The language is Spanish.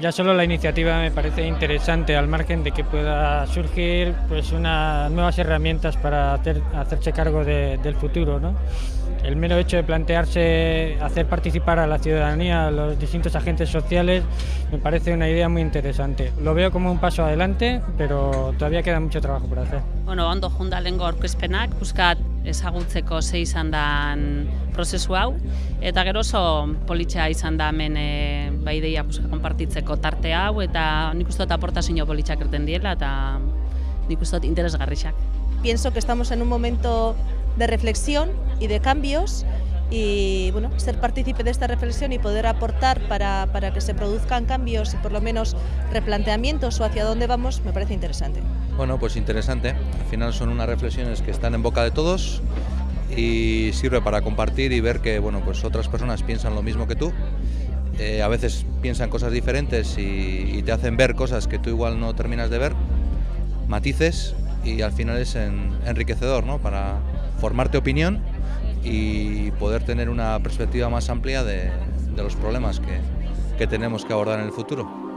Ya solo la iniciativa me parece interesante, al margen de que pueda surgir pues nuevas herramientas para hacerse cargo del futuro, ¿no? El mero hecho de plantearse hacer participar a la ciudadanía, a los distintos agentes sociales, me parece una idea muy interesante. Lo veo como un paso adelante, pero todavía queda mucho trabajo por hacer. Bueno, ondo junda lehengo aurkezpenak, puzkat ezagutzeko ze izan dan prozesu hau, eta gero oso politxea izan da hemen bai ideia konpartitzeko tarte hau, eta nik uste dut aportazio politxak erten diela, eta nik uste dut interesgarrixak. Pienso que estamos en un momento de reflexión y de cambios y bueno, ser partícipe de esta reflexión y poder aportar para que se produzcan cambios y por lo menos replanteamientos o hacia dónde vamos me parece interesante. Bueno, pues interesante. Al final son unas reflexiones que están en boca de todos y sirve para compartir y ver que bueno, pues otras personas piensan lo mismo que tú. A veces piensan cosas diferentes y te hacen ver cosas que tú igual no terminas de ver, matices, y al final es enriquecedor, ¿no? Para formarte opinión y poder tener una perspectiva más amplia de los problemas que tenemos que abordar en el futuro.